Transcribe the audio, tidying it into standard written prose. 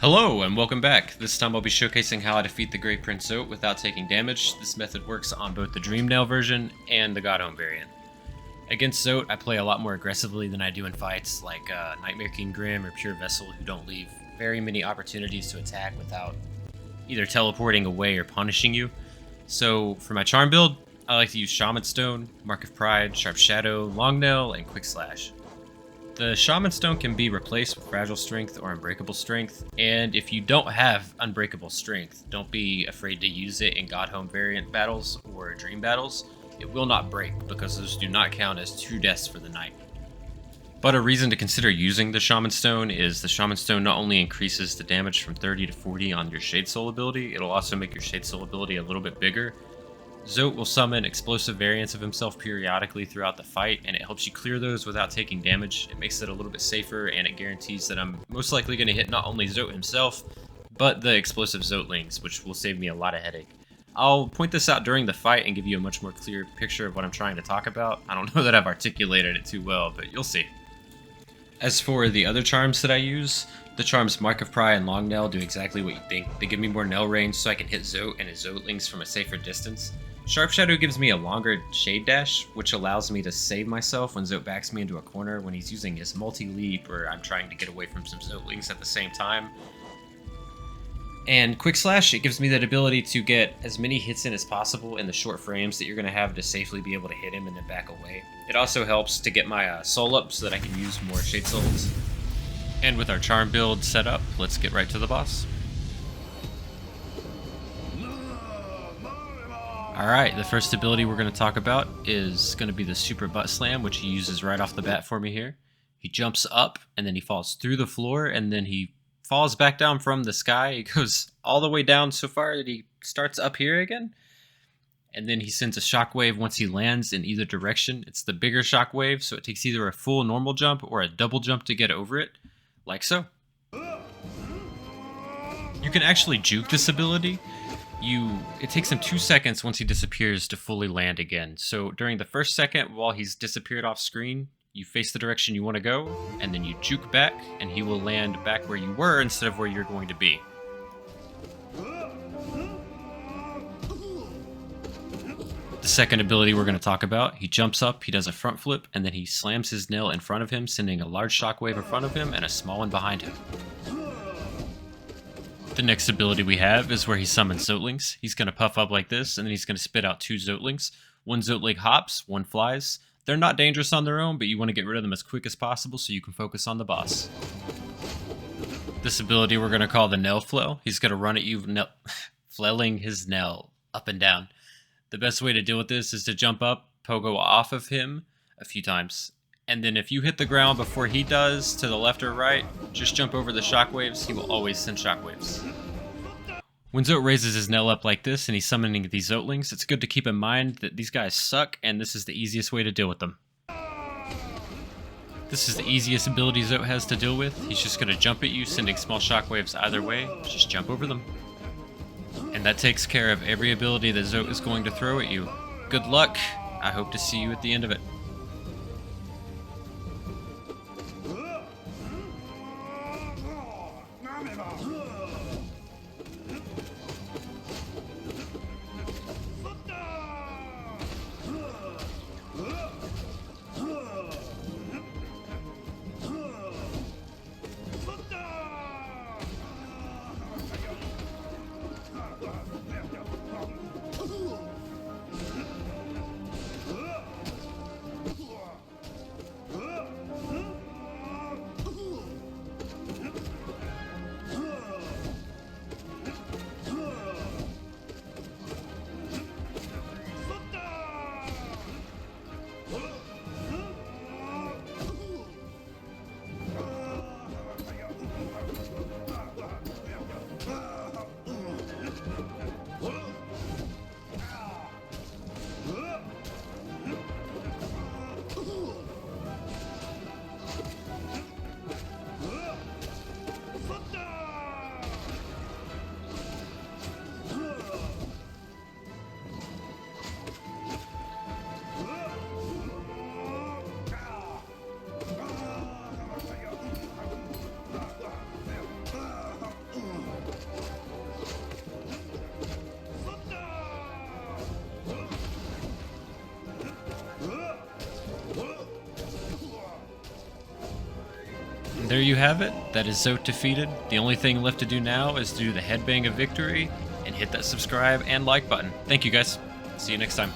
Hello and welcome back. This time I'll be showcasing how I defeat the Gray Prince Zote without taking damage. This method works on both the Dream Nail version and the God Home variant. Against Zote, I play a lot more aggressively than I do in fights like Nightmare King Grim or Pure Vessel, who don't leave very many opportunities to attack without either teleporting away or punishing you. So for my charm build, I like to use Shaman Stone, Mark of Pride, Sharp Shadow, Long Nail, and Quick Slash. The Shaman Stone can be replaced with Fragile Strength or Unbreakable Strength, and if you don't have Unbreakable Strength, don't be afraid to use it in God Home variant battles or Dream battles. It will not break, because those do not count as 2 deaths for the night. But a reason to consider using the Shaman Stone is the Shaman Stone not only increases the damage from 30 to 40 on your Shade Soul ability, it'll also make your Shade Soul ability a little bit bigger. Zote will summon explosive variants of himself periodically throughout the fight, and it helps you clear those without taking damage. It makes it a little bit safer, and it guarantees that I'm most likely going to hit not only Zote himself, but the explosive Zotelings, which will save me a lot of headache. I'll point this out during the fight and give you a much more clear picture of what I'm trying to talk about. I don't know that I've articulated it too well, but you'll see. As for the other charms that I use, the charms Mark of Pride and Long Nail do exactly what you think. They give me more nail range so I can hit Zote and his Zotelings from a safer distance. Sharp Shadow gives me a longer shade dash, which allows me to save myself when Zote backs me into a corner when he's using his multi-leap or I'm trying to get away from some Zotelings at the same time. And Quick Slash, it gives me that ability to get as many hits in as possible in the short frames that you're going to have to safely be able to hit him and then back away. It also helps to get my soul up so that I can use more Shade Souls. And with our charm build set up, let's get right to the boss. Alright, the first ability we're going to talk about is going to be the Super Butt Slam, which he uses right off the bat for me here. He jumps up, and then he falls through the floor, and then he falls back down from the sky. He goes all the way down so far that he starts up here again. And then he sends a shockwave once he lands in either direction. It's the bigger shockwave, so it takes either a full normal jump or a double jump to get over it, like so. You can actually juke this ability. It takes him 2 seconds once he disappears to fully land again. So during the first second while he's disappeared off screen, you face the direction you want to go, and then you juke back, and he will land back where you were instead of where you're going to be. The second ability we're going to talk about, he jumps up, he does a front flip, and then he slams his nail in front of him, sending a large shockwave in front of him and a small one behind him. The next ability we have is where he summons Zotelings. He's going to puff up like this, and then he's going to spit out 2 Zotelings. One Zoteling hops, one flies. They're not dangerous on their own, but you want to get rid of them as quick as possible so you can focus on the boss. This ability we're going to call the Nail Flail. He's going to run at you, flailing his nail up and down. The best way to deal with this is to jump up, pogo off of him a few times. And then if you hit the ground before he does, to the left or right, just jump over the shockwaves. He will always send shockwaves. When Zote raises his nail up like this and he's summoning these Zotelings, it's good to keep in mind that these guys suck and this is the easiest way to deal with them. This is the easiest ability Zote has to deal with. He's just going to jump at you, sending small shockwaves either way. Just jump over them. And that takes care of every ability that Zote is going to throw at you. Good luck. I hope to see you at the end of it. there you have it. That is Zote defeated. The only thing left to do now is to do the headbang of victory and hit that subscribe and like button. Thank you guys. See you next time.